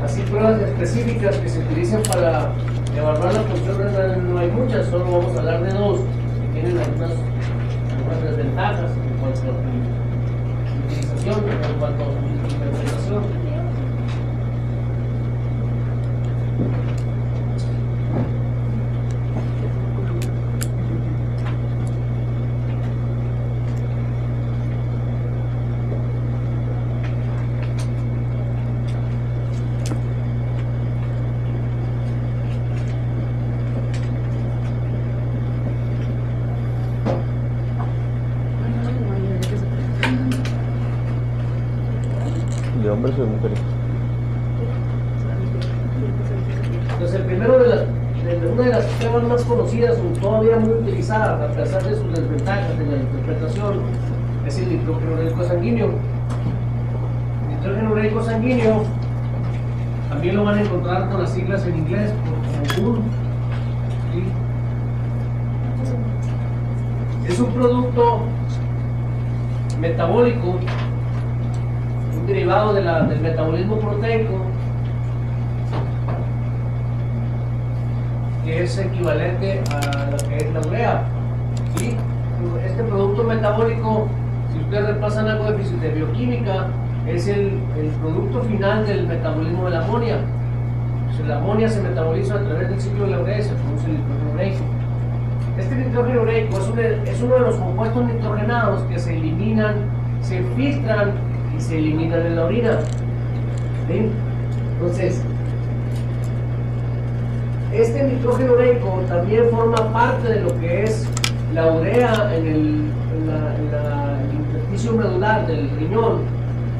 Así pruebas específicas que se utilizan para evaluar la función renal no hay muchas, solo vamos a hablar de dos que tienen algunas desventajas en cuanto a su utilización, en cuanto a su interpretación. ¿De hombres o de mujeres? Entonces, el primero de una de las pruebas más conocidas o todavía muy utilizadas, a pesar de sus desventajas en la interpretación, es el nitrógeno ureico sanguíneo. El nitrógeno ureico sanguíneo también lo van a encontrar con las siglas en inglés como UR. ¿Sí? Es un producto metabólico, un derivado del metabolismo proteico, que es equivalente a lo que es la urea. ¿Sí? Este producto metabólico, si ustedes repasan algo de bioquímica, es el producto final del metabolismo de la amonia. Pues la amonia se metaboliza a través del ciclo de la urea y se produce el nitrógeno ureico. Este nitrógeno ureico es uno de los compuestos nitrogenados que se eliminan, se filtran y se eliminan en la orina. ¿Sí? Entonces, este nitrógeno ureico también forma parte de lo que es la urea en el intersticio medular del riñón.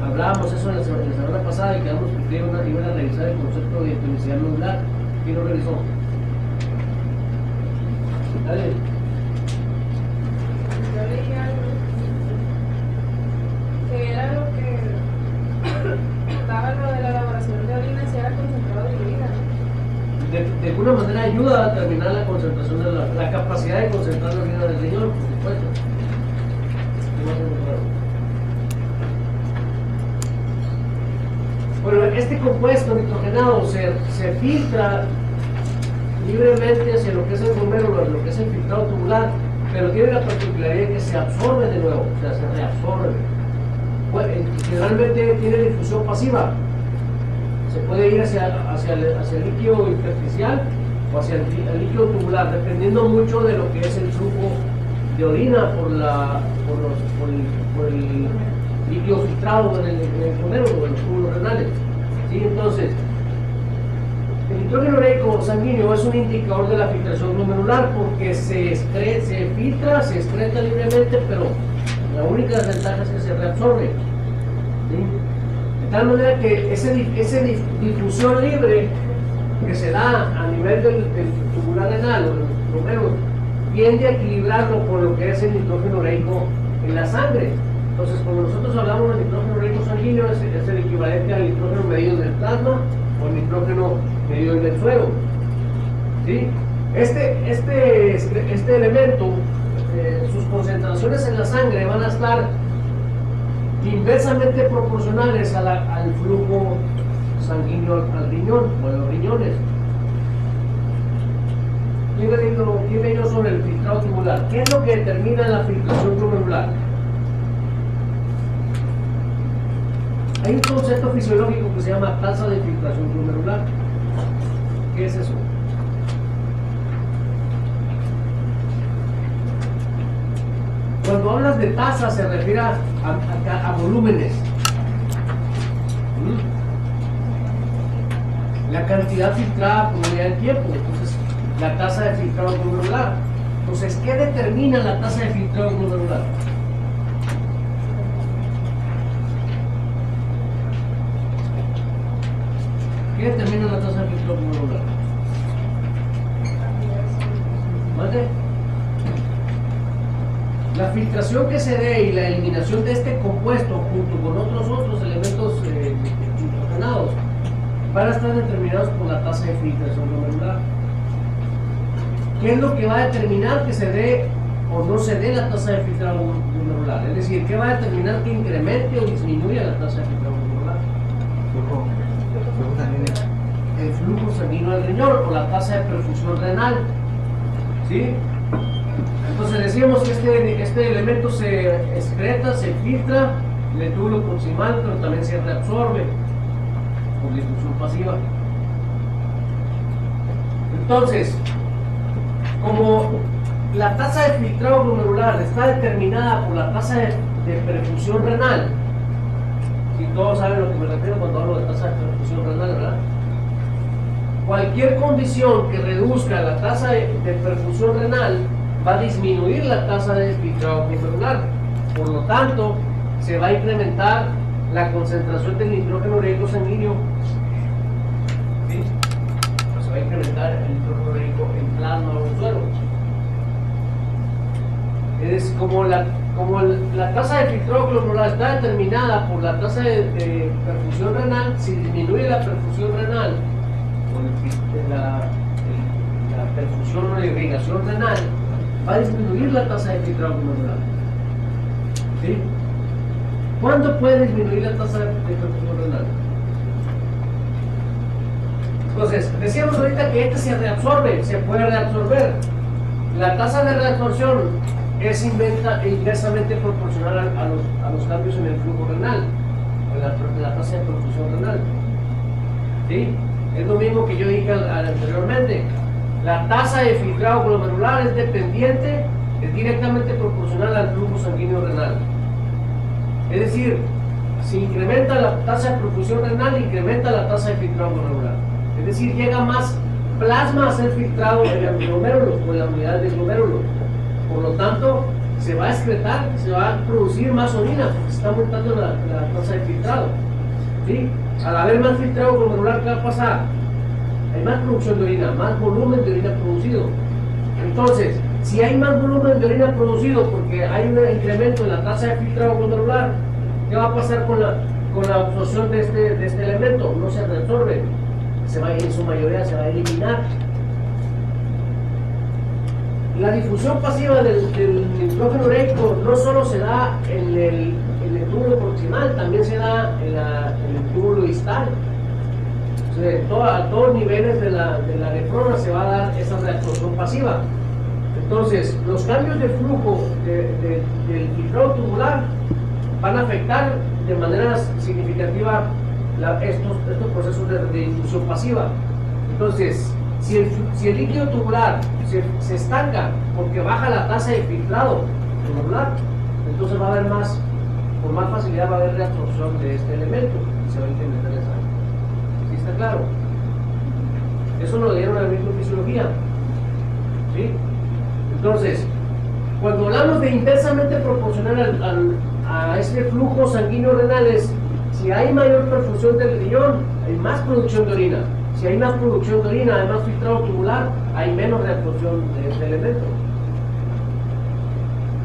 Hablábamos eso en la semana pasada y quedamos que iban a revisar el concepto de tonicidad medular. ¿Quién lo revisó? Dale. Yo leí algo que era lo que daba lo de la elaboración de orina, si era concentrado de orina. De alguna manera ayuda a determinar la concentración de la capacidad de concentrar la orina del riñón, por supuesto. Bueno, este compuesto nitrogenado se filtra libremente hacia lo que es el glomérulo, lo que es el filtrado tubular, pero tiene la particularidad que se absorbe de nuevo, o sea, se reabsorbe. Generalmente tiene difusión pasiva. Se puede ir hacia el líquido intersticial o hacia el líquido tubular, dependiendo mucho de lo que es el flujo de orina por el líquido filtrado en el glomérulo, en los túbulos renales. ¿Sí? Entonces, el nitrógeno ureico sanguíneo es un indicador de la filtración glomerular porque se filtra, se excreta libremente, pero la única desventaja es que se reabsorbe. ¿Sí? De tal manera que esa difusión libre que se da a nivel del tubular renal o del glomérulo tiende a equilibrarlo con lo que es el nitrógeno ureico en la sangre. Entonces, cuando nosotros hablamos del nitrógeno ureico sanguíneo, es el equivalente al nitrógeno medido en el plasma o el nitrógeno medido en el suero. ¿Sí? Este elemento, sus concentraciones en la sangre van a estar inversamente proporcionales al flujo sanguíneo al riñón o a los riñones. ¿Quién leyó sobre el filtrado tubular? ¿Qué es lo que determina la filtración glomerular? Hay un concepto fisiológico que se llama tasa de filtración glomerular. ¿Qué es eso? Cuando hablas de tasa se refiere a volúmenes. La cantidad filtrada por unidad de tiempo. Entonces, la tasa de filtrado glomerular. Entonces, ¿qué determina la tasa de filtrado glomerular? ¿Qué determina la tasa de filtrado glomerular? ¿Vale? La filtración que se dé y la eliminación de este compuesto junto con otros elementos nitrogenados van a estar determinados por la tasa de filtración glomerular. ¿Qué es lo que va a determinar que se dé o no se dé la tasa de filtrado glomerular? Es decir, ¿qué va a determinar que incremente o disminuya la tasa de filtrado glomerular? Flujo sanguíneo. flujo sanguíneo del riñón o la tasa de perfusión renal. ¿Sí? Entonces decíamos que este elemento se excreta, se filtra en el túbulo proximal, pero también se reabsorbe por difusión pasiva. Entonces, como la tasa de filtrado glomerular está determinada por la tasa de perfusión renal, y todos saben a lo que me refiero cuando hablo de tasa de perfusión renal, ¿verdad? Cualquier condición que reduzca la tasa de perfusión renal va a disminuir la tasa de filtrado glomerular. Por lo tanto, se va a incrementar la concentración de nitrógeno ureico sanguíneo. ¿Sí? Se va a incrementar el nitrógeno ureico en plasma o en suero. Es como la tasa de filtrado glomerular está determinada por la tasa de perfusión renal. Si disminuye la perfusión renal con la perfusión o la irrigación renal, va a disminuir la tasa de filtrado glomerular. ¿Sí? ¿Cuándo puede disminuir la tasa de perfusión renal? Entonces, decíamos ahorita que este se reabsorbe, se puede reabsorber. La tasa de reabsorción es inversamente proporcional a los cambios en el flujo renal, en la tasa de perfusión renal. ¿Sí? Es lo mismo que yo dije anteriormente. La tasa de filtrado glomerular es dependiente, es directamente proporcional al flujo sanguíneo renal. Es decir, si incrementa la tasa de perfusión renal, incrementa la tasa de filtrado glomerular. Es decir, llega más plasma a ser filtrado en el glomérulo o en la unidad del glomérulo. Por lo tanto, se va a excretar, se va a producir más orina, porque se está aumentando la tasa de filtrado. ¿Sí? Al haber más filtrado glomerular, ¿qué va a pasar? Hay más producción de orina, más volumen de orina producido. Entonces, si hay más volumen de orina producido porque hay un incremento en la tasa de filtrado glomerular, ¿qué va a pasar con la absorción de este elemento? No se reabsorbe, en su mayoría se va a eliminar. La difusión pasiva del nitrógeno ureico no solo se da en el túbulo proximal, también se da en el túbulo distal. O sea, a todos niveles de la nefrona se va a dar esa reabsorción pasiva. Entonces, los cambios de flujo del filtrado tubular van a afectar de manera significativa estos procesos de difusión pasiva. Entonces, si el líquido tubular se estanca porque baja la tasa de filtrado tubular, entonces va a haber con más facilidad va a haber reabsorción de este elemento y se va a incrementar esa. ¿Sí está claro? Eso lo dieron a la microfisiología. ¿Sí? Entonces, cuando hablamos de inversamente proporcional a este flujo sanguíneo renal, si hay mayor perfusión del riñón, hay más producción de orina. Si hay más producción de orina, hay más filtrado tubular, hay menos reabsorción de este elemento.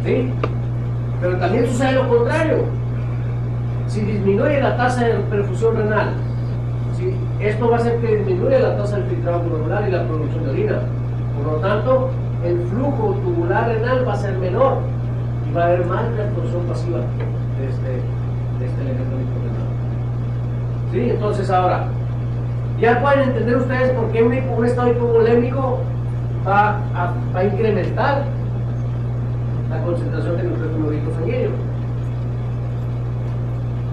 ¿Sí? Pero también sucede lo contrario. Si disminuye la tasa de perfusión renal, ¿sí? Esto va a hacer que disminuya la tasa del filtrado glomerular y la producción de orina. Por lo tanto, el flujo tubular renal va a ser menor y va a haber más reabsorción pasiva de este elemento renal. ¿Sí? Entonces ahora, ya pueden entender ustedes por qué un estado hipovolémico va a incrementar la concentración de nitrógeno ureico sanguíneo.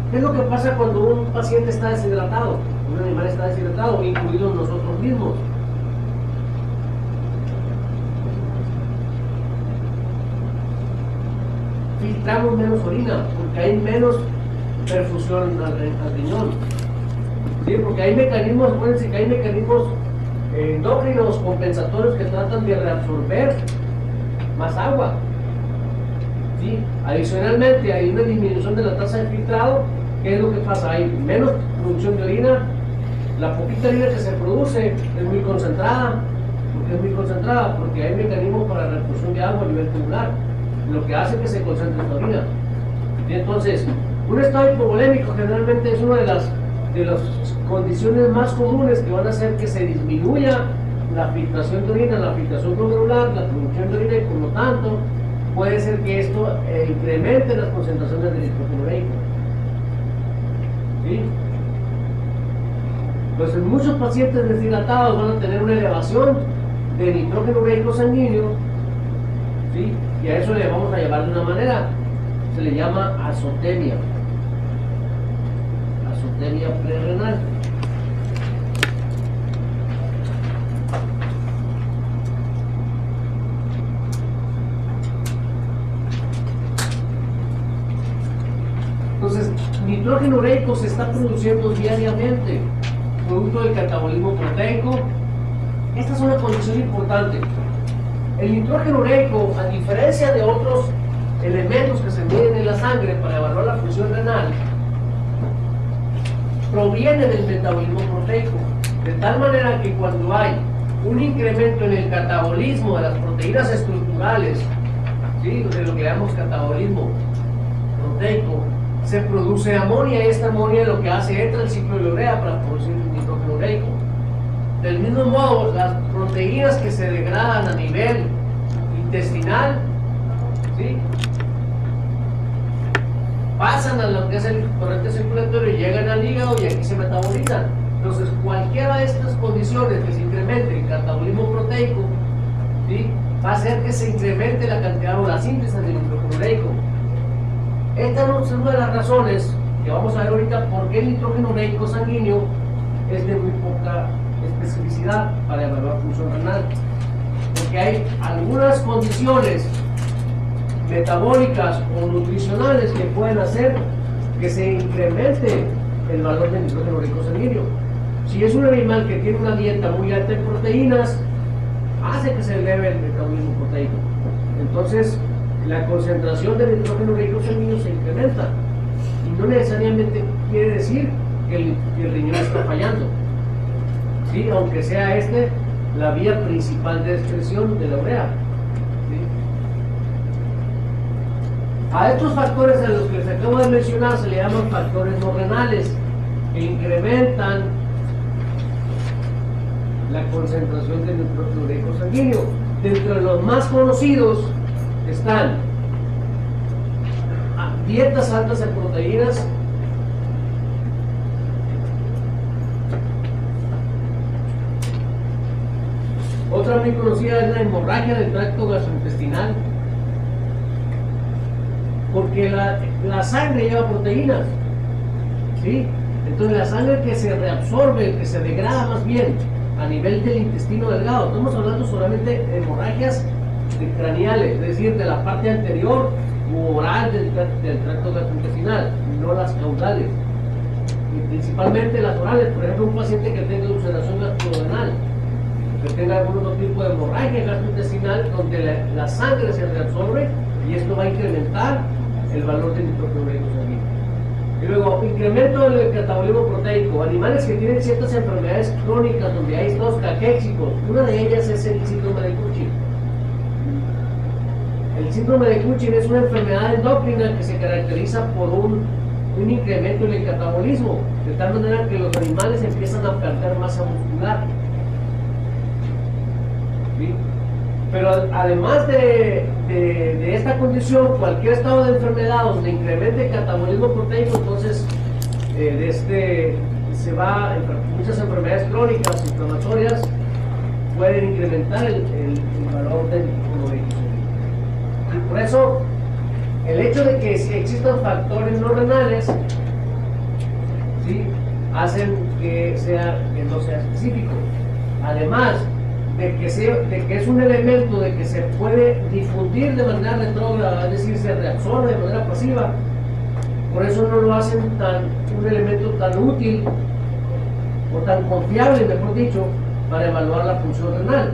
¿Qué es lo que pasa cuando un paciente está deshidratado? Un animal está deshidratado, incluidos nosotros mismos. Filtramos menos orina porque hay menos perfusión al riñón. ¿Sí? Porque hay mecanismos, acuérdense que hay mecanismos endócrinos compensatorios que tratan de reabsorber más agua. ¿Sí? Adicionalmente, hay una disminución de la tasa de filtrado. ¿Qué es lo que pasa? Hay menos producción de orina. La poquita orina que se produce es muy concentrada. ¿Por qué es muy concentrada? Porque hay mecanismos para la reabsorción de agua a nivel tubular, lo que hace que se concentre la orina. Y entonces, un estado hipovolémico generalmente es una de las condiciones más comunes que van a hacer que se disminuya la filtración de orina, la filtración glomerular, la producción de orina, y por lo tanto puede ser que esto incremente las concentraciones de nitrógeno ureico. ¿Sí? Entonces, muchos pacientes deshidratados van a tener una elevación de nitrógeno ureico sanguíneo, ¿sí? Y a eso le vamos a llamar de una manera, se le llama azotemia prerrenal. Entonces, nitrógeno ureico se está produciendo diariamente, producto del catabolismo proteico. Esta es una condición importante. El nitrógeno ureico, a diferencia de otros elementos que se miden en la sangre para evaluar la función renal, proviene del metabolismo proteico, de tal manera que cuando hay un incremento en el catabolismo de las proteínas estructurales, ¿sí?, de lo que llamamos catabolismo proteico, se produce amonia, y esta amonia lo que hace entra el ciclo de urea para producir nitrógeno ureico. Del mismo modo, las proteínas que se degradan a nivel intestinal, ¿sí?, pasan a lo que es el torrente circulatorio y llegan al hígado y aquí se metabolizan. Entonces, cualquiera de estas condiciones que se incremente el catabolismo proteico, ¿sí?, va a hacer que se incremente la cantidad o la síntesis del nitrógeno ureico. Esta es una de las razones que vamos a ver ahorita por qué el nitrógeno ureico sanguíneo es de muy poca especificidad para evaluar función renal. Porque hay algunas condiciones metabólicas o nutricionales que pueden hacer que se incremente el valor del nitrógeno ureico sanguíneo. Si es un animal que tiene una dieta muy alta en proteínas, hace que se eleve el metabolismo proteico. Entonces, la concentración de nitrógeno ureico sanguíneo se incrementa. Y no necesariamente quiere decir que el riñón está fallando, ¿sí?, aunque sea la vía principal de excreción de la urea. A estos factores a los que les acabo de mencionar se le llaman factores no renales, que incrementan la concentración de nitrógeno ureico sanguíneo. Dentro de los más conocidos están dietas altas en proteínas, otra muy conocida es la hemorragia del tracto gastrointestinal, porque la sangre lleva proteínas, ¿sí? Entonces la sangre que se reabsorbe, que se degrada más bien a nivel del intestino delgado, estamos hablando solamente de hemorragias craneales, es decir, de la parte anterior u oral del tracto gastrointestinal, no las caudales, y principalmente las orales. Por ejemplo, un paciente que tenga ulceración gastrodenal, que tenga algún otro tipo de hemorragia gastrointestinal donde la sangre se reabsorbe, y esto va a incrementar el valor del nitrógeno ureico sanguíneo. Y luego, incremento del catabolismo proteico. Animales que tienen ciertas enfermedades crónicas donde hay estados caquéxicos, una de ellas es el síndrome de Cushing. El síndrome de Cushing es una enfermedad endocrina que se caracteriza por un incremento en el catabolismo, de tal manera que los animales empiezan a perder masa muscular, ¿sí? Pero además de esta condición, cualquier estado de enfermedad donde incremente el catabolismo proteico, entonces muchas enfermedades crónicas inflamatorias pueden incrementar el valor del nitrógeno ureico sanguíneo. Y por eso, el hecho de que existan factores no renales, ¿sí?, hacen que no sea específico. Además de que es un elemento de que se puede difundir de manera retrógrada, es decir, se reabsorbe de manera pasiva, por eso no lo hacen un elemento tan útil o tan confiable, mejor dicho, para evaluar la función renal.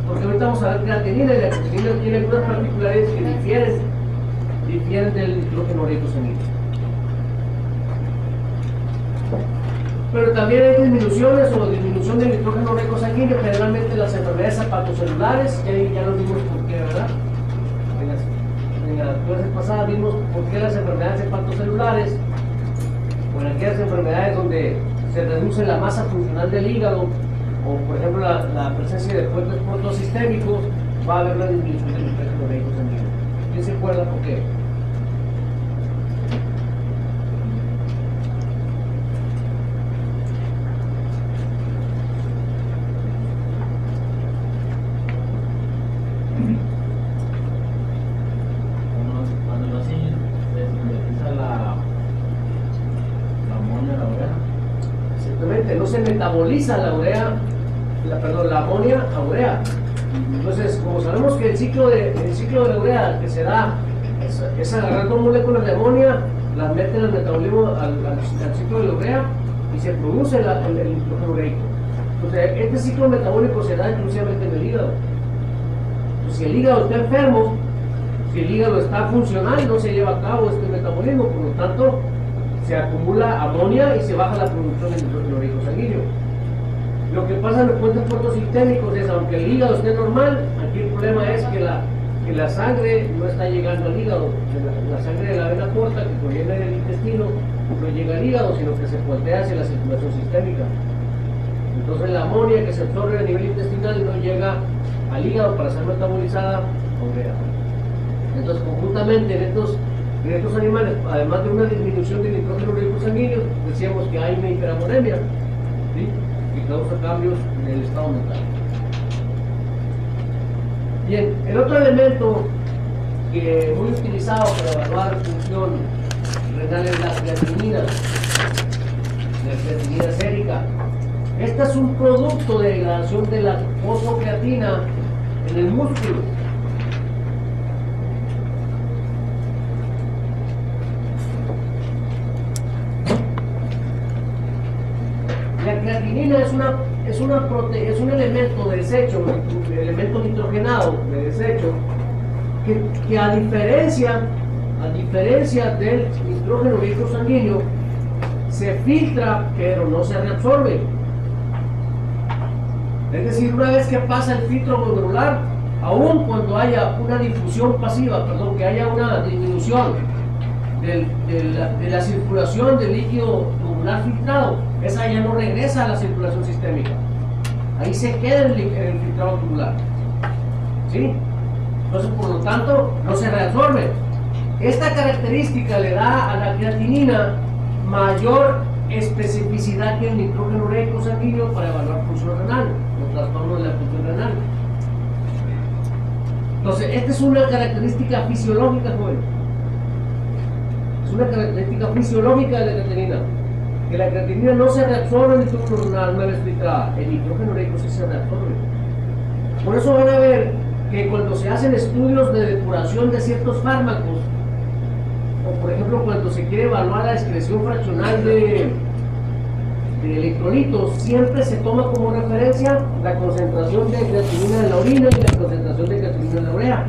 Porque ahorita vamos a ver creatinina, y la creatinina tiene algunas particularidades que difieren del nitrógeno ureico sanguíneo. Pero también hay disminuciones o disminución del nitrógeno ureico sanguíneo, generalmente las enfermedades hepatocelulares, ya lo vimos por qué, ¿verdad? En las clases pasadas vimos por qué las enfermedades hepatocelulares, o en aquellas enfermedades donde se reduce la masa funcional del hígado, o por ejemplo la presencia de puentes portosistémicos, va a haber una disminución del nitrógeno ureico sanguíneo. ¿Quién se acuerda por qué? básicamente no se metaboliza la urea, la amonia a urea. Entonces, como sabemos que el ciclo de la urea que se da es agarrar dos moléculas de amonia, las meten al metabolismo, al ciclo de la urea y se produce el nitrógeno ureico. Entonces, este ciclo metabólico se da exclusivamente en el hígado. Entonces, si el hígado está enfermo, si el hígado está funcional, no se lleva a cabo este metabolismo, por lo tanto, se acumula amonia y se baja la producción de nitrógeno ureico sanguíneo. Lo que pasa en los puentes portosistémicos es, aunque el hígado esté normal, aquí el problema es que la sangre no está llegando al hígado. La sangre de la vena corta que proviene del intestino no llega al hígado, sino que se voltea hacia la circulación sistémica. Entonces la amonia que se absorbe a nivel intestinal no llega al hígado para ser metabolizada a urea. Entonces, conjuntamente en estos animales, además de una disminución del nitrógeno ureico sanguíneo, decíamos que hay una hiperamonemia, ¿sí?, que causa cambios en el estado mental. Bien, el otro elemento que muy utilizado para evaluar función renal es la creatinina sérica. Este es un producto de degradación de la fosfocreatina en el músculo. La creatinina es un elemento de desecho, un elemento nitrogenado de desecho, que a diferencia del nitrógeno ureico sanguíneo, se filtra pero no se reabsorbe. Es decir, una vez que pasa el filtro glomerular, aun cuando haya una difusión pasiva, que haya una disminución de la circulación del líquido glomerular filtrado, esa ya no regresa a la circulación sistémica. Ahí se queda en el filtrado glomerular. ¿Sí? Entonces, por lo tanto, no se reabsorbe. Esta característica le da a la creatinina mayor especificidad que el nitrógeno ureico sanguíneo para evaluar función renal, los trastornos de la función renal. Entonces, esta es una característica fisiológica, joven. Es una característica fisiológica de la creatinina. Que la creatinina no se reabsorbe en el nitrógeno renal una vez filtrada. El nitrógeno ureico sí se reabsorbe. Por eso van a ver que cuando se hacen estudios de depuración de ciertos fármacos, o por ejemplo cuando se quiere evaluar la excreción fraccional de electrolitos, siempre se toma como referencia la concentración de creatinina en la orina y la concentración de creatinina en la urea.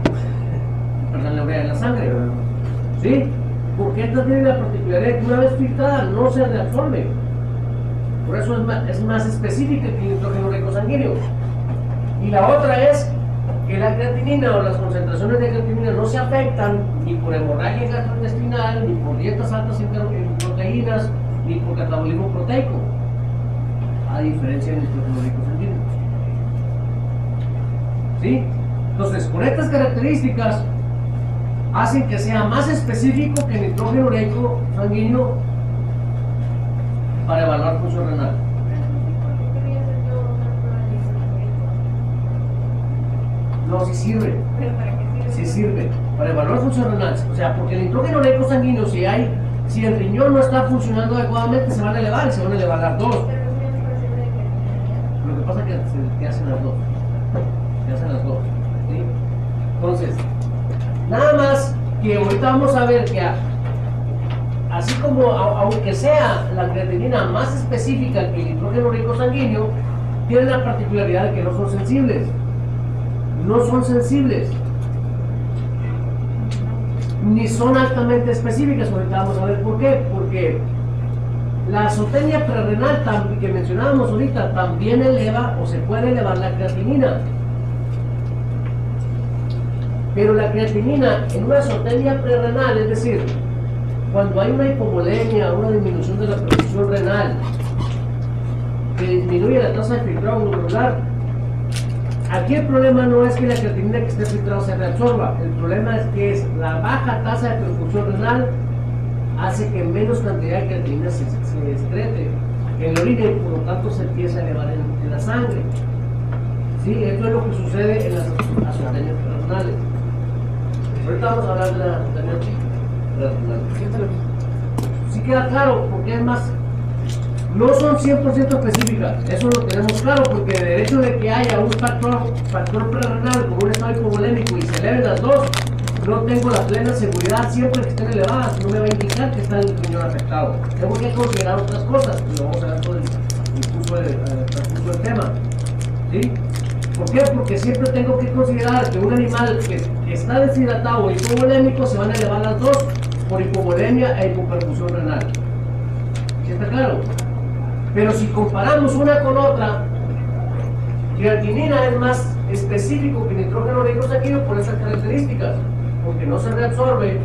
Perdón, la urea en la sangre. ¿Sí? Porque esta tiene la particularidad que una vez filtrada no se reabsorbe. Por eso es más específica que el nitrógeno ureico sanguíneo. Y la otra es que la creatinina o las concentraciones de creatinina no se afectan ni por hemorragia gastrointestinal, ni por dietas altas en proteínas, ni por catabolismo proteico, a diferencia del nitrógeno ureico sanguíneo. ¿Sí? Entonces, con estas características hacen que sea más específico que el nitrógeno ureico sanguíneo para evaluar función renal. No, sí sirve. ¿Pero para qué sirve? Sí sirve. Para evaluar función renal. O sea, porque el nitrógeno ureico sanguíneo, si el riñón no está funcionando adecuadamente, se van a elevar y se van a elevar las dos. Pero no es para siempre de creatinina. Lo que pasa es que hacen las dos. Se hacen las dos. ¿Sí? Entonces, nada más que ahorita vamos a ver que así como aunque sea la creatinina más específica que el nitrógeno ureico sanguíneo, tiene la particularidad de que no son sensibles. No son sensibles ni son altamente específicas. Ahorita vamos a ver por qué. Porque la azotenia prerrenal que mencionábamos ahorita también eleva o se puede elevar la creatinina, pero la creatinina en una azotenia prerrenal, es decir, cuando hay una hipovolemia, una disminución de la producción renal que disminuye la tasa de filtrado glomerular, aquí el problema no es que la creatinina que esté filtrada se reabsorba, el problema es que la baja tasa de perfusión renal hace que menos cantidad de creatinina se excrete en la orina y por lo tanto se empieza a elevar en la sangre. ¿Sí? Esto es lo que sucede en las azotenias renales. Ahorita vamos a hablar de la azotenia renal. Sí queda claro porque es más no son 100% específicas, eso lo tenemos claro, porque el hecho de que haya un factor prerrenal como un estado hipovolémico y se eleven las dos, no tengo la plena seguridad siempre que estén elevadas, no me va a indicar que está el riñón afectado. Tengo que considerar otras cosas, y lo vamos a ver todo el transcurso del tema. ¿Sí? ¿Por qué? Porque siempre tengo que considerar que un animal que está deshidratado o hipovolémico se van a elevar las dos por hipovolemia e hipoperfusión renal. ¿Sí está claro? Pero si comparamos una con otra, creatinina es más específico que nitrógeno ureico sanguíneo por esas características, porque no se reabsorbe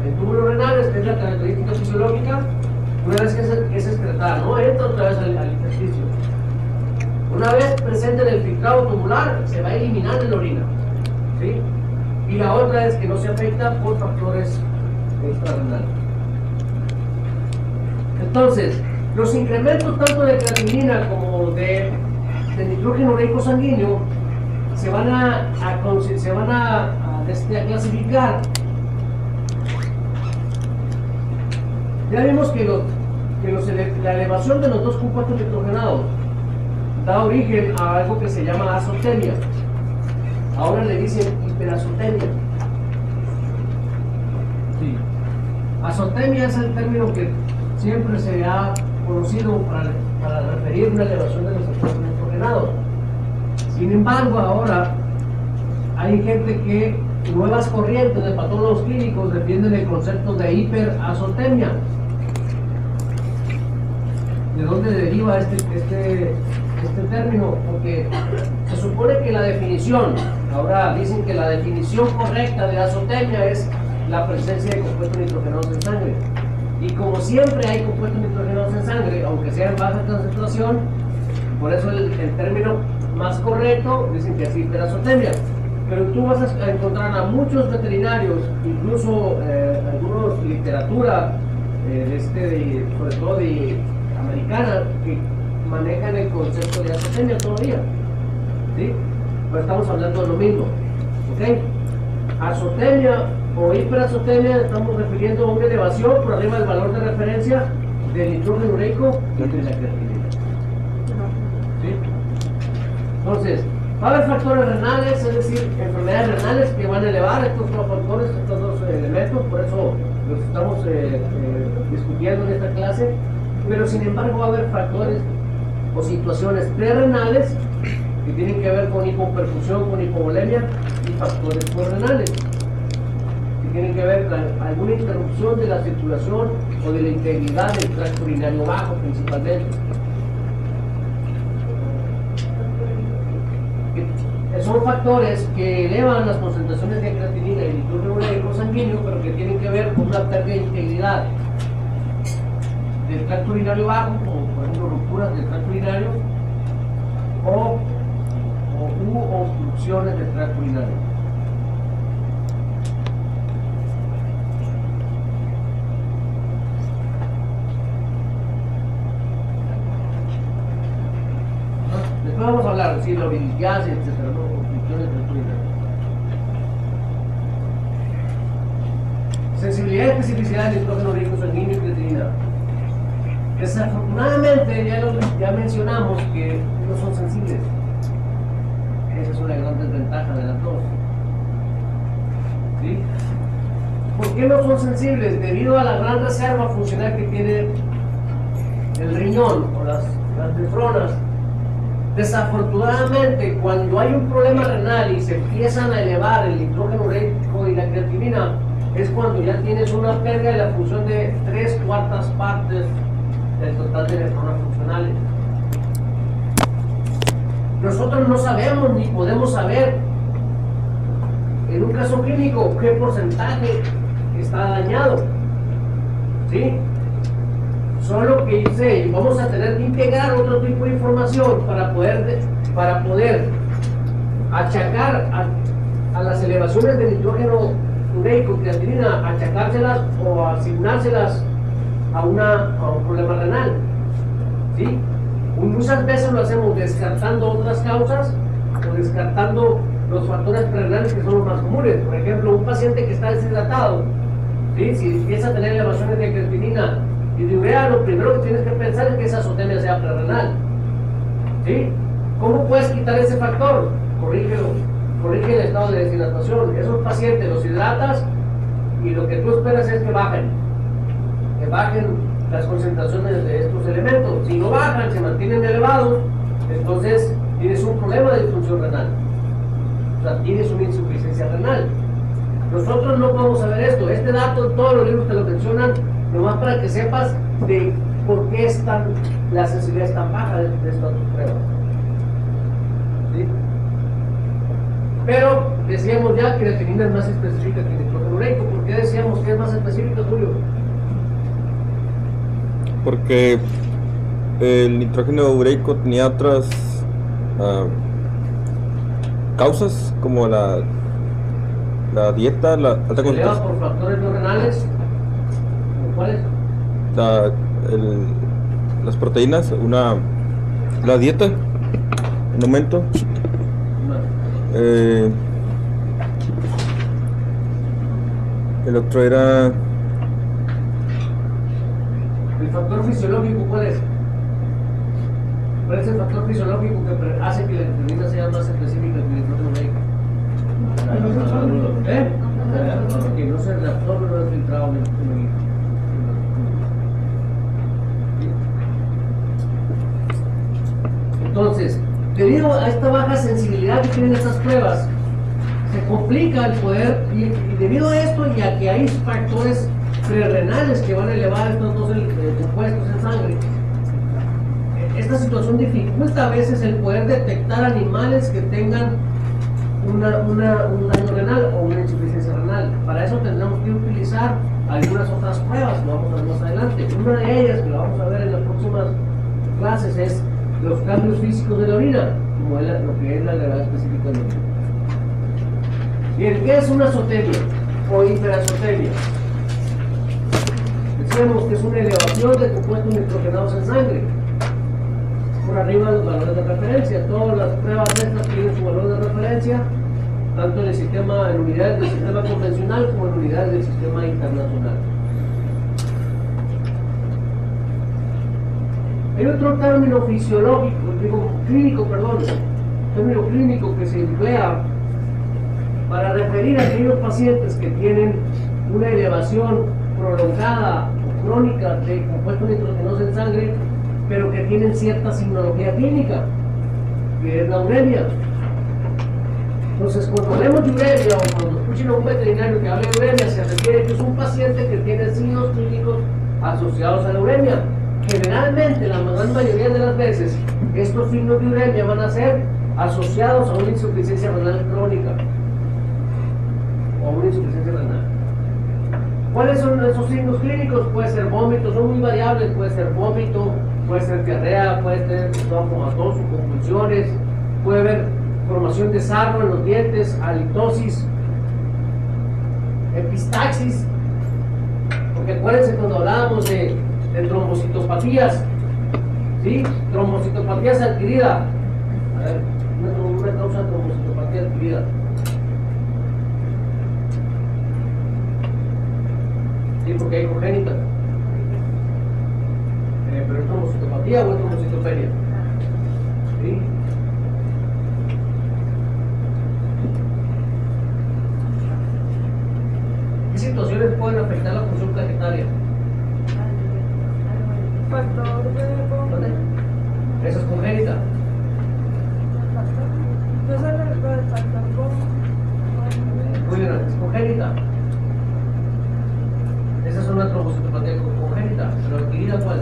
en túbulos renales, que es la característica fisiológica, una vez que es excretada, no entra otra vez al intersticio. Una vez presente en el filtrado tubular, se va a eliminar en la orina, ¿sí? Y la otra es que no se afecta por factores extrarrenales. Entonces, los incrementos tanto de creatinina como de nitrógeno ureico sanguíneo se van a clasificar. Ya vimos que la elevación de los dos compuestos nitrogenados da origen a algo que se llama azotemia. Ahora le dicen hiperazotemia. Sí. Azotemia es el término que siempre se ha conocido para referir una elevación de los compuestos nitrogenados. Sin embargo, ahora hay gente que, nuevas corrientes de patólogos clínicos defienden el concepto de hiperazotemia. ¿De dónde deriva este término? Porque se supone que la definición, ahora dicen que la definición correcta de azotemia es la presencia de compuestos nitrogenados en sangre. Y como siempre hay compuestos nitrogenados en sangre, aunque sea en baja concentración, por eso el término más correcto dicen que es hiperazotemia. Pero tú vas a encontrar a muchos veterinarios, incluso algunos literatura, sobre todo de americana, que manejan el concepto de azotemia todavía, ¿sí? Pero estamos hablando de lo mismo, ¿ok? Azotemia o hiperazotemia estamos refiriendo a una elevación por arriba del valor de referencia del nitrógeno ureico y de la creatinina, ¿sí? Entonces, va a haber factores renales, es decir, enfermedades renales que van a elevar estos dos factores, estos dos elementos, por eso los estamos discutiendo en esta clase. Pero sin embargo va a haber factores o situaciones prerrenales que tienen que ver con hipoperfusión, con hipovolemia y factores posrenales que tienen que ver con alguna interrupción de la circulación o de la integridad del tracto urinario bajo principalmente. Son factores que elevan las concentraciones de creatinina y nitrógeno ureico sanguíneo, pero que tienen que ver con una pérdida de integridad del tracto urinario bajo, o por ejemplo rupturas del tracto urinario o obstrucciones del tracto urinario. Después vamos a hablar, sí, la oriliquiasis, etcétera, ¿no? Obstrucciones del tracto urinario. Sensibilidad y especificidad del nitrógeno ureico sanguíneo y creatinina. Desafortunadamente ya mencionamos que no son sensibles. Esa es una gran desventaja de las dos. ¿Sí? ¿Por qué no son sensibles? Debido a la gran reserva funcional que tiene el riñón o las nefronas. Desafortunadamente, cuando hay un problema renal y se empiezan a elevar el nitrógeno ureico y la creatinina, es cuando ya tienes una pérdida de la función de 3/4 partes del total de nefronas funcionales. Nosotros no sabemos ni podemos saber en un caso clínico qué porcentaje está dañado, ¿sí? Solo que dice, vamos a tener que integrar otro tipo de información para poder achacar a las elevaciones de nitrógeno ureico y creatinina, achacárselas o asignárselas a un problema renal, ¿sí? Muchas veces lo hacemos descartando otras causas o descartando los factores renales que son los más comunes. Por ejemplo, un paciente que está deshidratado, ¿sí? Si empieza a tener elevaciones de creatinina y de urea, lo primero que tienes que pensar es que esa azotemia sea prerrenal. ¿Sí? ¿Cómo puedes quitar ese factor? Corrígelo. Corrige el estado de deshidratación. Esos pacientes los hidratas y lo que tú esperas es que bajen las concentraciones de estos elementos. Si no bajan, se mantienen elevados, entonces tienes un problema de disfunción renal. O sea, tienes una insuficiencia renal. Nosotros no podemos saber esto. Este dato en todos los libros te lo mencionan, nomás para que sepas de por qué la sensibilidad es tan baja de estas pruebas. ¿Sí? Pero decíamos ya que la creatinina es más específica que el nitrógeno ureico. ¿Por qué decíamos que es más específica, Julio? Porque el nitrógeno ureico tenía otras causas, como la dieta, la alta ¿Se eleva concentración, por factores no renales? ¿Cuáles? las proteínas, la dieta, un aumento. El otro era ¿El factor fisiológico cuál es? ¿Cuál es el factor fisiológico que hace que la creatinina sea más específica que el nitrógeno ureico? Que no se reabsorbe, no es filtrado en el Entonces, debido a esta baja sensibilidad que tienen estas pruebas, se complica el poder, y debido a esto y a que hay factores prerrenales que van a elevar estos dos compuestos en sangre, esta situación dificulta a veces el poder detectar animales que tengan un daño renal o una insuficiencia renal. Para eso tendremos que utilizar algunas otras pruebas que vamos a ver más adelante. Una de ellas, que la vamos a ver en las próximas clases, es los cambios físicos de la orina, como es lo que es la gravedad específica de la orina. Bien, ¿qué es una azotemia o hiperazotemia? Decíamos que es una elevación de compuestos nitrogenados en sangre por arriba de los valores de referencia. Todas las pruebas estas tienen su valor de referencia, tanto en el sistema, en unidades del sistema convencional como en unidades del sistema internacional. Hay otro término fisiológico, término clínico que se emplea para referir a aquellos pacientes que tienen una elevación prolongada o crónica de compuestos nitrogenados en sangre, pero que tienen cierta signología clínica, que es la uremia. Entonces, cuando hablemos de uremia o cuando escuchen a un veterinario que hable de uremia, se refiere que es un paciente que tiene signos clínicos asociados a la uremia. Generalmente, la gran mayoría de las veces, estos signos de uremia van a ser asociados a una insuficiencia renal crónica o una insuficiencia renal. ¿Cuáles son esos signos clínicos? Puede ser vómito, son muy variables, puede ser vómito, puede ser diarrea, puede ser comatoso, convulsiones, puede haber formación de sarro en los dientes, halitosis, epistaxis, porque acuérdense cuando hablábamos de trombocitopatías, ¿sí? Trombocitopatía adquirida. A ver, una causa de trombocitopatía adquirida. Sí, porque hay congénita. Pero es trombocitopatía o es trombocitopenia. ¿Sí? ¿Qué situaciones pueden afectar la función plaquetaria? Factor de... Eso es congénita. No sé lo del factor Muy bien, es congénita. Esa es una trombocitopatía congénita, pero adquirida ¿cuál?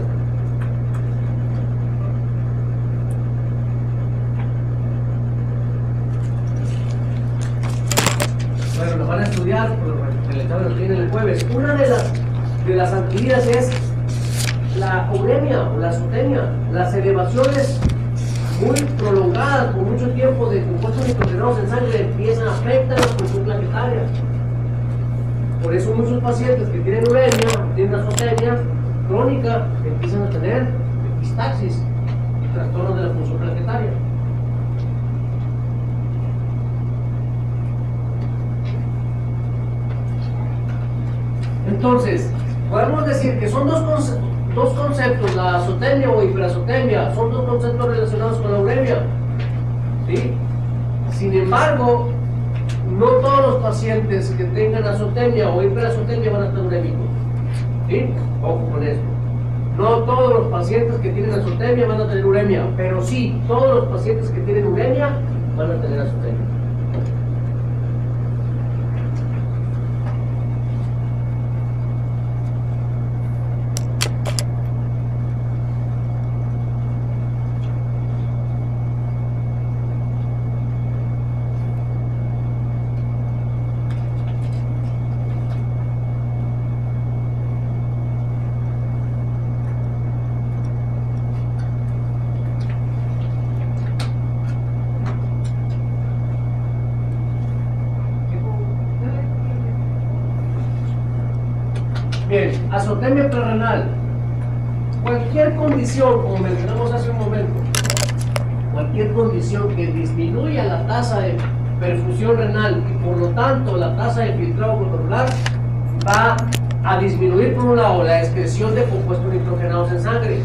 Bueno, lo van a estudiar, el examen lo tienen el jueves. Una de las adquiridas es la uremia o la azotemia, las elevaciones muy prolongadas por mucho tiempo de compuestos nitrogenados en sangre empiezan a afectar la función plaquetaria. Por eso muchos pacientes que tienen uremia, tienen azotemia crónica, empiezan a tener epistaxis y trastornos de la función plaquetaria. Entonces, podemos decir que son dos conceptos, la azotemia o hiperazotemia, son dos conceptos relacionados con la uremia. ¿Sí? Sin embargo, no todos los pacientes que tengan azotemia o hiperazotemia van a estar urémicos. ¿Sí? Ojo con esto. No todos los pacientes que tienen azotemia van a tener uremia, pero sí, todos los pacientes que tienen uremia van a tener azotemia. Bien, azotemia prerrenal. Cualquier condición, como mencionamos hace un momento, cualquier condición que disminuya la tasa de perfusión renal y por lo tanto la tasa de filtrado glomerular va a disminuir por un lado la excreción de compuestos nitrogenados en sangre.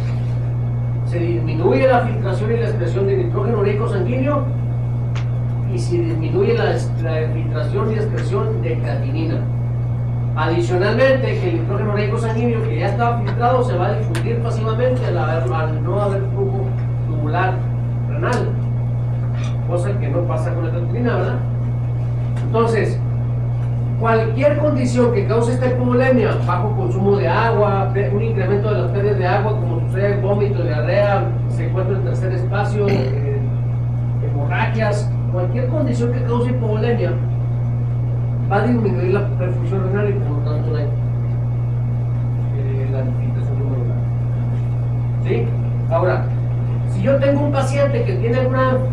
Se disminuye la filtración y la excreción de nitrógeno ureico sanguíneo y se disminuye la filtración y excreción de creatinina. Adicionalmente, que el nitrógeno ureico sanguíneo que ya estaba filtrado se va a difundir pasivamente al no haber flujo tubular renal, cosa que no pasa con la creatinina, ¿verdad? Entonces, cualquier condición que cause esta hipovolemia, bajo consumo de agua, un incremento de las pérdidas de agua, como sucede vómito, diarrea, secuestro en tercer espacio, hemorragias, cualquier condición que cause hipovolemia, va a disminuir la perfusión renal y por lo tanto la filtración glomerular. ¿Sí? Ahora, si yo tengo un paciente que tiene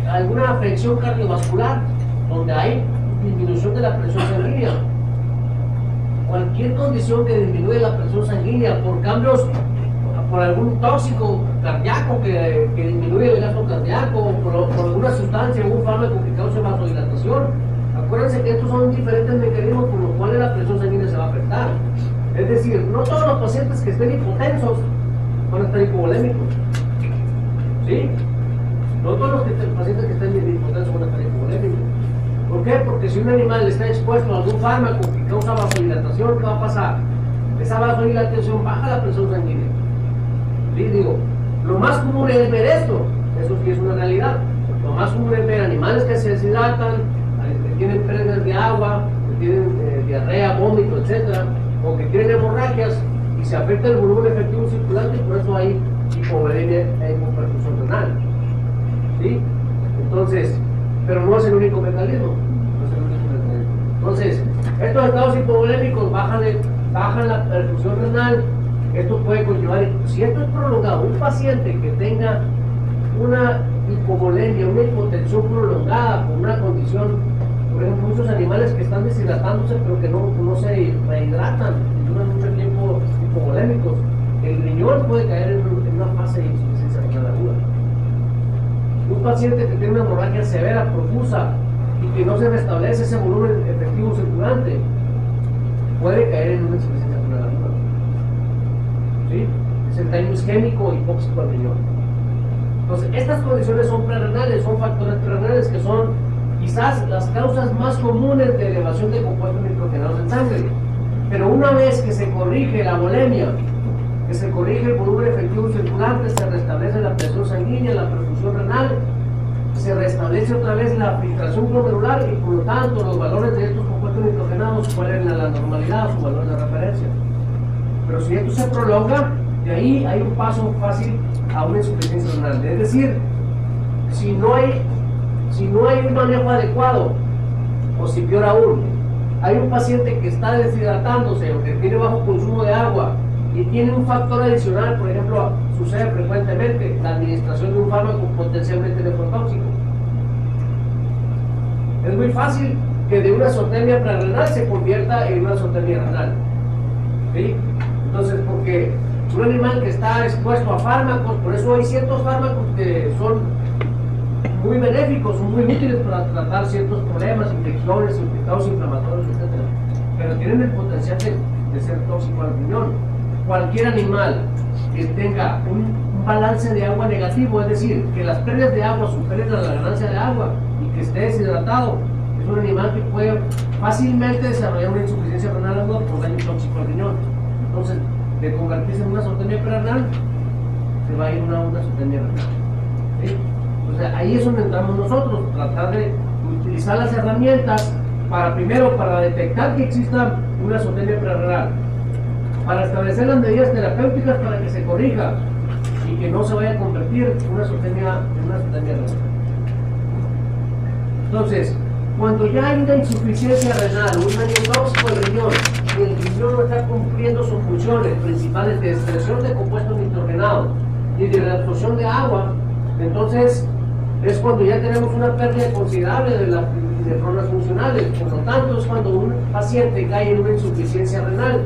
alguna afección cardiovascular, donde hay disminución de la presión sanguínea, cualquier condición que disminuye la presión sanguínea por cambios, por algún tóxico cardíaco que disminuye el gasto cardíaco, por alguna sustancia, algún fármaco que cause vasodilatación, acuérdense que estos son diferentes mecanismos por los cuales la presión sanguínea se va a afectar. Es decir, no todos los pacientes que estén hipotensos van a estar hipovolémicos. ¿Sí? No todos los pacientes que estén hipotensos van a estar hipovolémicos. ¿Por qué? Porque si un animal está expuesto a algún fármaco que causa vasodilatación, ¿qué va a pasar? Esa vasodilatación baja la presión sanguínea. ¿Sí? Digo, lo más común es ver esto, eso sí es una realidad. Lo más común es ver animales que se deshidratan, que tienen pérdidas de agua, que tienen diarrea, vómito, etc., o que tienen hemorragias y se afecta el volumen efectivo circulante y por eso hay hipovolemia e hipoperfusión renal. ¿Sí? Entonces, pero no es el único mecanismo. No es el único mecanismo. Entonces, estos estados hipovolémicos bajan la perfusión renal. Esto puede conllevar, si esto es prolongado, un paciente que tenga una hipovolemia, una hipotensión prolongada por una condición, por ejemplo, muchos animales que están deshidratándose pero que no se rehidratan y duran mucho tiempo hipovolémicos, el riñón puede caer en una fase de insuficiencia renal aguda. Un paciente que tiene una hemorragia severa, profusa y que no se restablece ese volumen efectivo circulante puede caer en una insuficiencia renal aguda. ¿Sí? Es el daño isquémico y hipóxico al riñón. Entonces, estas condiciones son prerrenales, son factores prerrenales que son quizás las causas más comunes de elevación de compuestos nitrogenados en sangre. Pero una vez que se corrige la volemia, que se corrige el volumen efectivo circulante, se restablece la presión sanguínea, la perfusión renal, se restablece otra vez la filtración glomerular y por lo tanto los valores de estos compuestos nitrogenados vuelven a la normalidad, su valor de referencia. Pero si esto se prolonga, de ahí hay un paso fácil a una insuficiencia renal. Es decir, si no hay un manejo adecuado, o si peor aún, hay un paciente que está deshidratándose o que tiene bajo consumo de agua y tiene un factor adicional, por ejemplo, sucede frecuentemente la administración de un fármaco potencialmente nefrotóxico. Es muy fácil que de una azotemia prerrenal se convierta en una azotemia renal. ¿Sí? Entonces, porque un animal que está expuesto a fármacos, por eso hay ciertos fármacos que son muy benéficos, son muy útiles para tratar ciertos problemas, infecciones, infectados inflamatorios, etc. Pero tienen el potencial de ser tóxico al riñón. cualquier animal que tenga un balance de agua negativo, es decir, que las pérdidas de agua superen a la ganancia de agua y que esté deshidratado, es un animal que puede fácilmente desarrollar una insuficiencia renal aguda por daño tóxico al riñón. Entonces, de convertirse en una azotemia perrenal, se va a ir una azotemia renal. ¿Sí? O sea, ahí es donde entramos nosotros, tratar de utilizar las herramientas para, primero, para detectar que exista una azotemia perrenal, para establecer las medidas terapéuticas para que se corrija y que no se vaya a convertir en una azotemia renal. Entonces, cuando ya hay una insuficiencia renal, un daño tóxico al riñón, y el riñón no está cumpliendo sus funciones principales de excreción de compuestos nitrogenados y de reabsorción de agua, entonces es cuando ya tenemos una pérdida considerable de fórmulas funcionales. Por lo tanto, es cuando un paciente cae en una insuficiencia renal.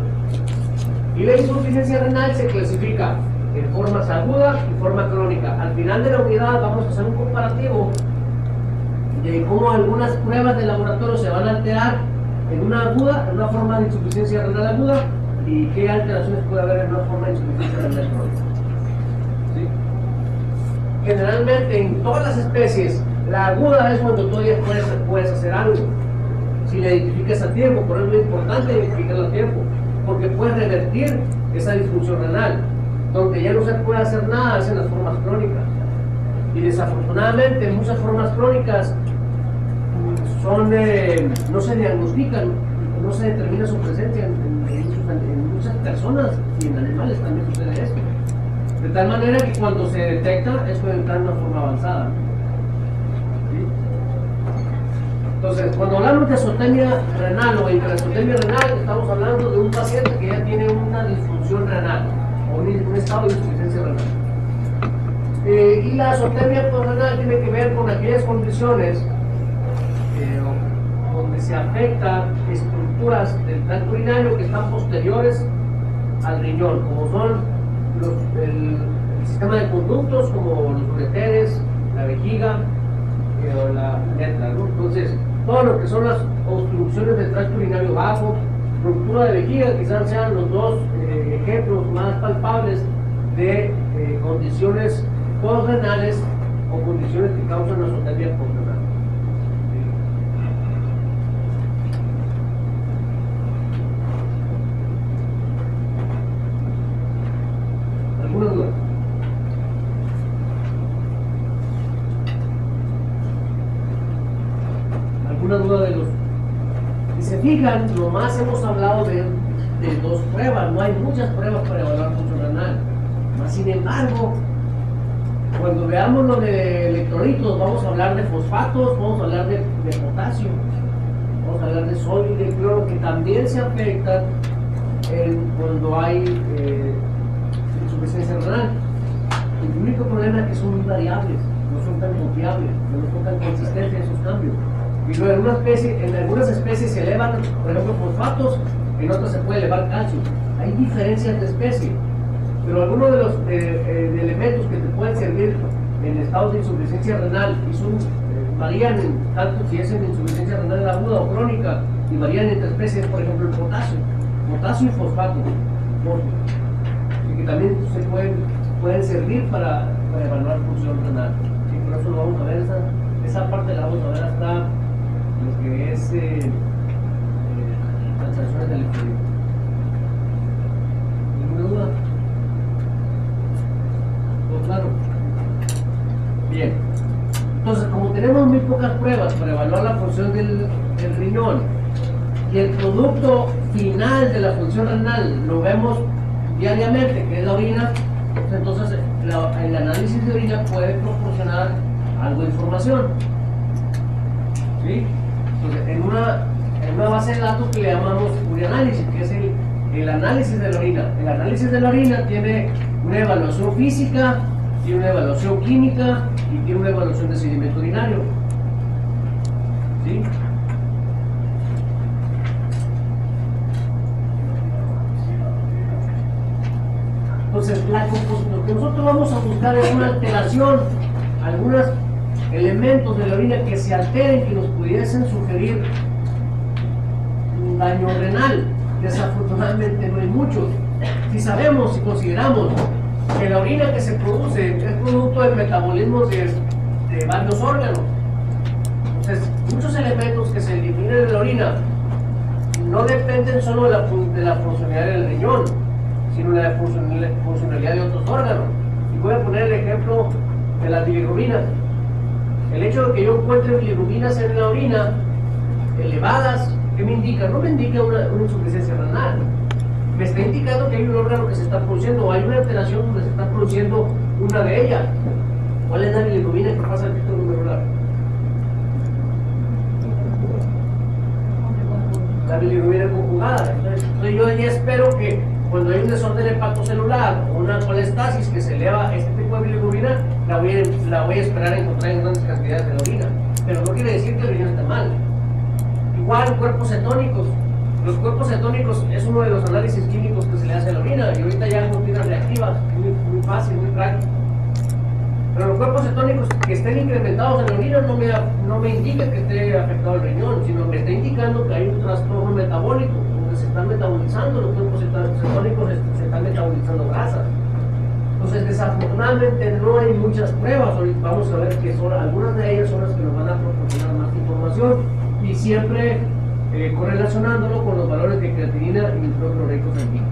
Y la insuficiencia renal se clasifica en formas agudas y forma crónica. Al final de la unidad vamos a hacer un comparativo de cómo algunas pruebas de laboratorio se van a alterar en una aguda, en una forma de insuficiencia renal aguda, y qué alteraciones puede haber en una forma de insuficiencia renal crónica. ¿Sí? Generalmente en todas las especies, la aguda es cuando todavía puedes hacer algo. Si la identificas a tiempo, por eso es muy importante identificarla a tiempo, porque puedes revertir esa disfunción renal. Donde ya no se puede hacer nada es en las formas crónicas. Y desafortunadamente en muchas formas crónicas no se diagnostican, no se determina su presencia en muchas personas y en animales también sucede esto. De tal manera que cuando se detecta es cuando está en una forma avanzada. ¿Sí? Entonces, cuando hablamos de azotemia renal o hiperazotemia renal, estamos hablando de un paciente que ya tiene una disfunción renal o un estado de insuficiencia renal. Y la azotemia renal tiene que ver con aquellas condiciones donde se afectan estructuras del tracto urinario que están posteriores al riñón, como son el sistema de conductos, como los ureteres, la vejiga o la uretra, ¿no? Entonces, todo lo que son las obstrucciones del tracto urinario bajo, ruptura de vejiga, quizás sean los dos ejemplos más palpables de condiciones postrenales o condiciones que causan azotemia postrenal. ¿Alguna duda? ¿Alguna duda de los? Si se fijan, nomás hemos hablado de dos pruebas, no hay muchas pruebas para evaluar función renal. Sin embargo, cuando veamos lo de electrolitos, vamos a hablar de fosfatos, vamos a hablar de potasio, vamos a hablar de sodio y de cloro, que también se afectan cuando hay insuficiencia renal. El único problema es que son muy variables, no son tan confiables, no son tan consistentes esos cambios. Y luego en algunas especies se elevan, por ejemplo, fosfatos, en otras se puede elevar calcio. Hay diferencias de especie. Pero algunos de los elementos que te pueden servir en estados de insuficiencia renal y varían tanto si es en insuficiencia renal aguda o crónica, y varían entre especies, por ejemplo el potasio y fosfato, y que también pueden servir para evaluar función renal. ¿Sí? Por eso lo vamos a ver, esa parte la vamos a ver hasta lo que es transacciones del electrolito. ¿Ninguna duda? Claro. Bien. Entonces, como tenemos muy pocas pruebas para evaluar la función del riñón y el producto final de la función renal lo vemos diariamente, que es la orina, pues entonces el análisis de orina puede proporcionar algo de información. ¿Sí? Entonces, en una base de datos que le llamamos urianálisis, que es el análisis de la orina. El análisis de la orina tiene una evaluación física, tiene una evaluación química y tiene una evaluación de sedimento urinario. ¿Sí? Entonces, lo que nosotros vamos a buscar es una alteración, algunos elementos de la orina que se alteren, que nos pudiesen sugerir un daño renal. Desafortunadamente no hay muchos. si sabemos, si consideramos que la orina que se produce es producto del metabolismo de varios órganos, entonces muchos elementos que se eliminan de la orina no dependen solo de la funcionalidad del riñón, sino de la funcionalidad de otros órganos. Y voy a poner el ejemplo de las bilirrubinas. El hecho de que yo encuentre bilirrubinas en la orina elevadas, ¿qué me indica? No me indica una insuficiencia renal. Me está indicando que hay un órgano que se está produciendo, o hay una alteración donde se está produciendo una de ellas. ¿Cuál es la bilirrubina que pasa al filtro glomerular? La bilirrubina conjugada. Entonces yo ya espero que cuando hay un desorden hepatocelular o una colestasis que se eleva este tipo de bilirrubina, la voy a esperar a encontrar en grandes cantidades de la orina. Pero no quiere decir que el riñón esté mal. Igual cuerpos cetónicos. Los cuerpos cetónicos es uno de los análisis químicos que se le hace a la orina, y ahorita ya con tiras reactivas, muy fácil, muy práctico. Pero los cuerpos cetónicos que estén incrementados en la orina no me indica que esté afectado el riñón, sino que está indicando que hay un trastorno metabólico, donde se están metabolizando los cuerpos cetónicos, se están metabolizando grasas. Entonces, desafortunadamente no hay muchas pruebas. Ahorita vamos a ver que algunas de ellas son las que nos van a proporcionar más información, y siempre correlacionándolo con los valores de creatinina y nitrocloruro sanguíneo.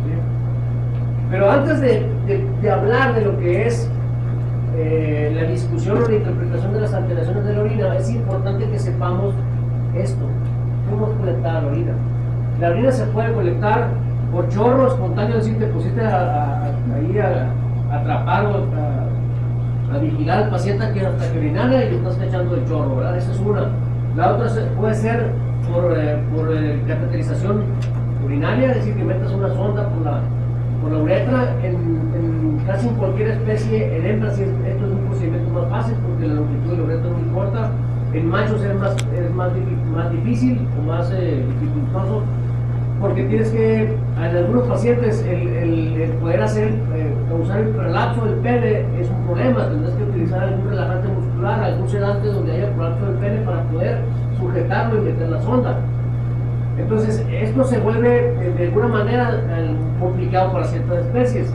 ¿Sí? Pero antes de hablar de lo que es la discusión o la interpretación de las alteraciones de la orina, es importante que sepamos esto: cómo es colectada la orina. La orina se puede colectar por chorro espontáneo, es decir, te pusiste ahí a atrapar o a vigilar al paciente hasta que orinara y le estás cachando el chorro, ¿verdad? Esa es una. La otra puede ser por cateterización urinaria, es decir, que metas una sonda por la uretra. En casi en cualquier especie, en hembras esto es un procedimiento más fácil porque la longitud de la uretra es muy corta. En machos es más difícil o más dificultoso, porque tienes que, en algunos pacientes, el poder causar el prolapso del pene es un problema. Tendrás que utilizar algún relajante muscular, algún sedante donde haya prolapso del pene para poder sujetarlo y meter la sonda. Entonces, esto se vuelve de alguna manera complicado para ciertas especies.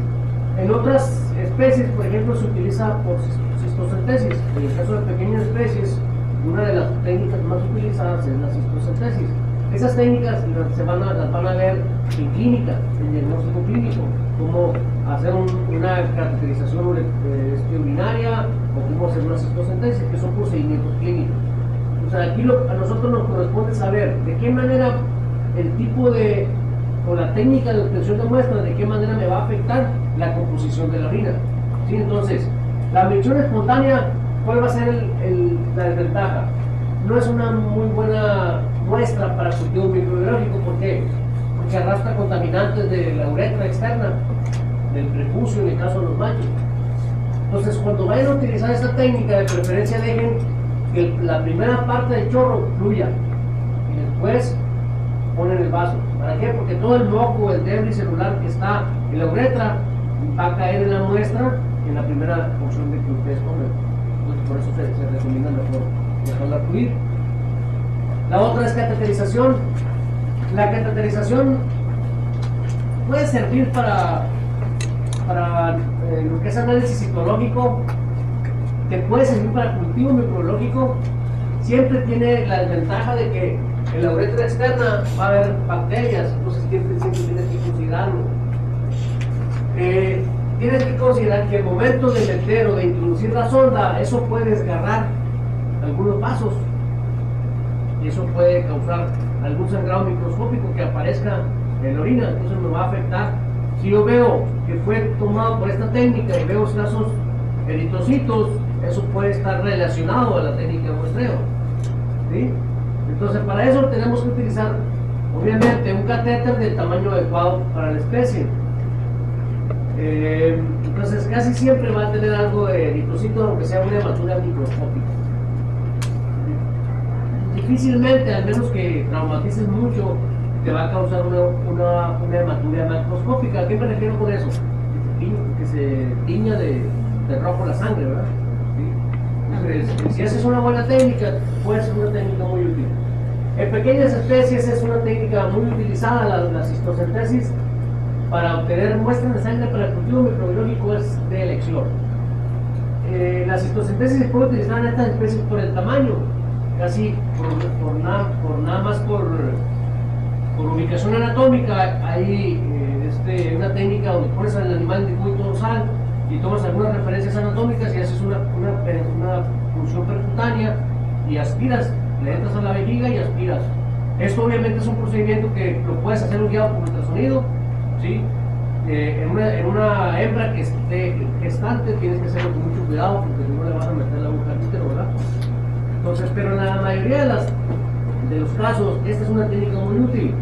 En otras especies, por ejemplo, se utiliza por cistocentesis. En el caso de pequeñas especies, una de las técnicas más utilizadas es la cistocentesis. Esas técnicas las van a ver en clínica, en diagnóstico clínico, cómo hacer una cateterización urinaria o cómo hacer una cistocentesis, que son procedimientos clínicos. O sea, aquí a nosotros nos corresponde saber de qué manera el tipo o la técnica de obtención de muestras, de qué manera me va a afectar la composición de la orina. ¿Sí? Entonces, la micción espontánea, ¿cuál va a ser la desventaja? No es una muy buena muestra para cultivo microbiológico. ¿Por qué? Porque arrastra contaminantes de la uretra externa, del prepucio en el caso de los machos. Entonces, cuando vayan a utilizar esta técnica, de preferencia dejen que la primera parte del chorro fluya y después ponen el vaso. ¿Para qué? Porque todo el moco, el debris celular que está en la uretra va a caer en la muestra en la primera porción de que ustedes comen. Entonces, por eso se recomienda mejor dejarla fluir. La otra es cateterización. La cateterización puede servir para lo que es análisis citológico, que puede servir para cultivo microbiológico. Siempre tiene la desventaja de que en la uretra externa va a haber bacterias, entonces siempre tienes que considerarlo. Tienes que considerar que el momento de meter o de introducir la sonda, eso puede desgarrar algunos vasos y eso puede causar algún sangrado microscópico que aparezca en la orina. Entonces me va a afectar. Si yo veo que fue tomado por esta técnica y veo casos eritrocitos, eso puede estar relacionado a la técnica de muestreo. ¿Sí? Entonces, para eso tenemos que utilizar, obviamente, un catéter del tamaño adecuado para la especie. Entonces, casi siempre va a tener algo de eritrocito, aunque sea una hematura microscópica. Difícilmente, al menos que traumatices mucho, te va a causar una hematura macroscópica. ¿A qué me refiero con eso? Que se tiña de rojo la sangre, ¿verdad? ¿Sí? Entonces, si haces una buena técnica, puede ser una técnica muy útil. En pequeñas especies es una técnica muy utilizada, la cistocentesis, para obtener muestras de sangre para el cultivo microbiológico es de elección. La citosíntesis se puede utilizar en estas especies por el tamaño, casi por nada más por ubicación anatómica. Hay una técnica donde pones al animal en dibujo dorsal y tomas algunas referencias anatómicas y haces una función percutánea y aspiras, le entras a la vejiga y aspiras. Esto obviamente es un procedimiento que lo puedes hacer guiado por ultrasonido, ¿sí? En una hembra que esté gestante tienes que hacerlo con mucho cuidado porque no le vas a meter la aguja al útero, ¿verdad? Entonces, pero en la mayoría de los casos, esta es una técnica muy útil.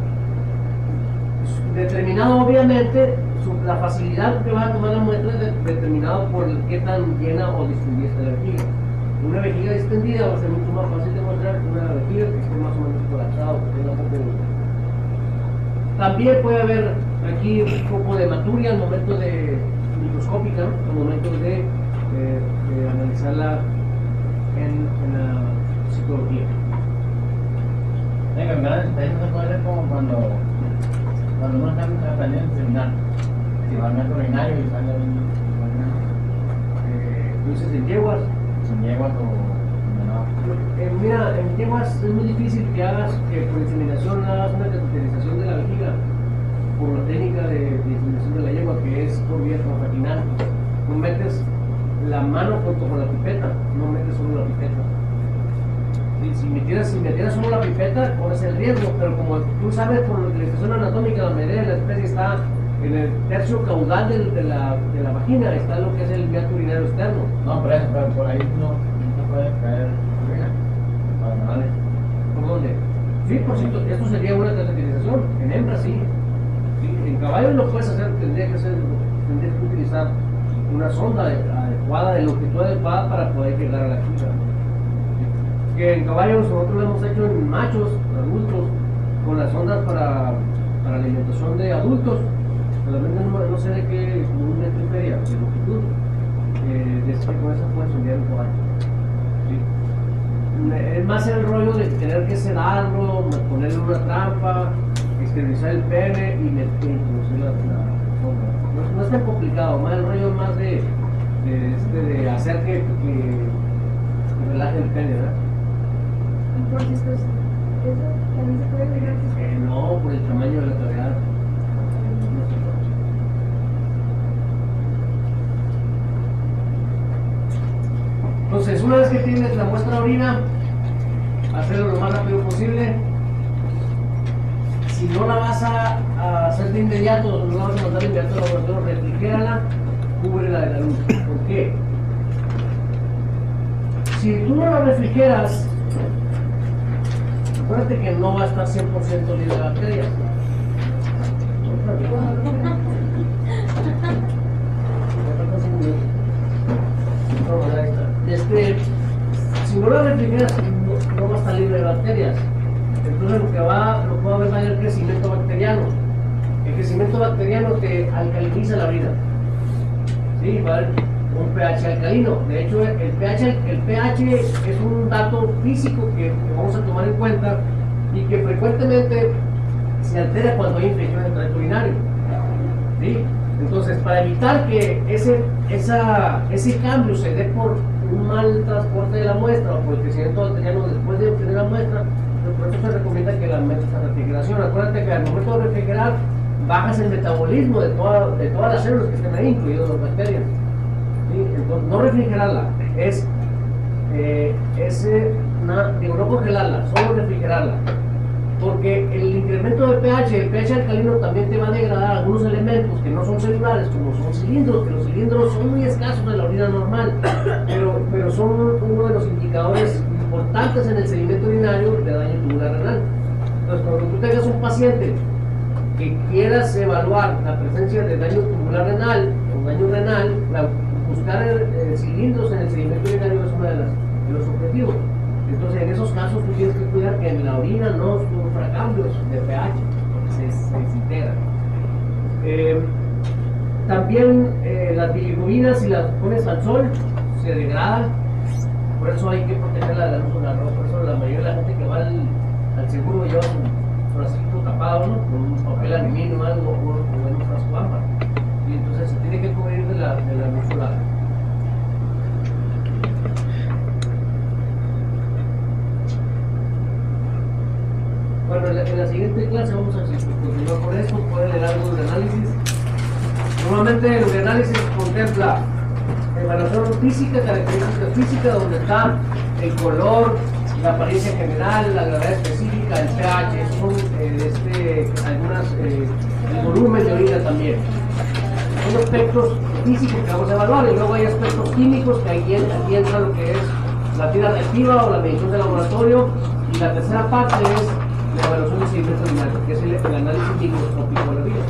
Determinado obviamente, la facilidad que va a tomar la muestra es determinado por qué tan llena o distendida está la vejiga. Una vejiga distendida va a ser mucho más fácil de mostrar que una vejiga que esté más o menos colapsada o que tenga un poco de gluten. También puede haber aquí un poco de hematuria al momento de microscópica, ¿no? Al momento de analizarla en la citología. La enfermedad no se puede ver como cuando uno está aprendiendo a terminar. Si va al método urinario y sale Entonces en yeguas. sin yeguas o Mira, en yeguas es muy difícil que hagas, que por inseminación hagas una cateterización de la vejiga por la técnica de inseminación de la yegua, que es por vía transvaginal. Tú metes la mano junto con la pipeta, no metes solo la pipeta. Si metieras solo la pipeta, pones el riesgo, pero como tú sabes por la utilización anatómica, la mayoría de la especie está en el tercio caudal de la vagina, está lo que es el viato urinario externo. no, pero por ahí no puede caer orina. Vale. ¿Por dónde? Sí, por cierto, esto sería una cateterización. En hembra sí. En caballos lo puedes hacer, tendrías que utilizar una sonda adecuada, de longitud adecuada para poder llegar a la chica. Que en caballos nosotros lo hemos hecho en machos, adultos, con las sondas para alimentación de adultos. Solamente no sé de qué, como un metro y medio de longitud. Con eso puedes sondear un caballo. ¿Sí? Es más el rollo de tener que sedarlo, ponerle una trampa, esterilizar el pene y introducir la sonda. No es tan complicado, más el rollo más de hacer que relaje el pene, ¿verdad? Por si eso también se puede ver gratis. No, por el tamaño de la cavidad. Entonces, una vez que tienes la muestra de orina, hacerlo lo más rápido posible. Si no la vas a hacer de inmediato, no la vas a mandar de inmediato al laboratorio, refrigérala, cúbrela de la luz. ¿Por qué? Si tú no la refrigeras, acuérdate que no va a estar 100% libre de bacterias. Si no la refrigeras, no va a estar libre de bacterias. Entonces lo que va a haber mayor crecimiento bacteriano. El crecimiento bacteriano te alcaliniza la vida. Sí, va a haber un pH alcalino. De hecho, el pH es un dato físico que vamos a tomar en cuenta y que frecuentemente se altera cuando hay infección en el tracto urinario. ¿Sí? Entonces, para evitar que ese cambio se dé por un mal transporte de la muestra o por el crecimiento bacteriano después de obtener la muestra, por eso se recomienda que la metas a refrigeración. Acuérdate que al momento de refrigerar bajas el metabolismo de todas las células que estén ahí, incluidas las bacterias. ¿Sí? Entonces, no refrigerarla, no congelarla, solo refrigerarla. Porque el incremento de el pH alcalino también te va a degradar algunos elementos que no son celulares, como son cilindros, que los cilindros son muy escasos en la orina normal, pero son uno de los indicadores importantes en el sedimento urinario de daño tubular renal. Entonces, cuando tú tengas un paciente que quieras evaluar la presencia de daño tubular renal o daño renal, buscar cilindros en el sedimento urinario es uno de los objetivos. Entonces, en esos casos tú tienes que cuidar que en la orina no sufra cambios de pH, porque se desintegra. También las bilirrubinas, si las pones al sol, se degradan. Por eso hay que protegerla de la luz solar, ¿no? Por eso la mayoría de la gente que va al seguro lleva frasquito tapado, ¿no? Con un papel aluminio o algo, o en un frasco ámbar. Y entonces se tiene que cubrir de la luz solar. Bueno, en la siguiente clase vamos a continuar con esto, pueden leer algo de análisis. Normalmente el análisis contempla evaluación física, característica física, donde está el color, la apariencia general, la gravedad específica, el pH, esos son el volumen de orina también. Son aspectos físicos que vamos a evaluar, y luego hay aspectos químicos que aquí entra lo que es la tira reactiva o la medición de laboratorio, y la tercera parte es la evaluación de seguimiento dinámico, que es el análisis microscópico de la vida.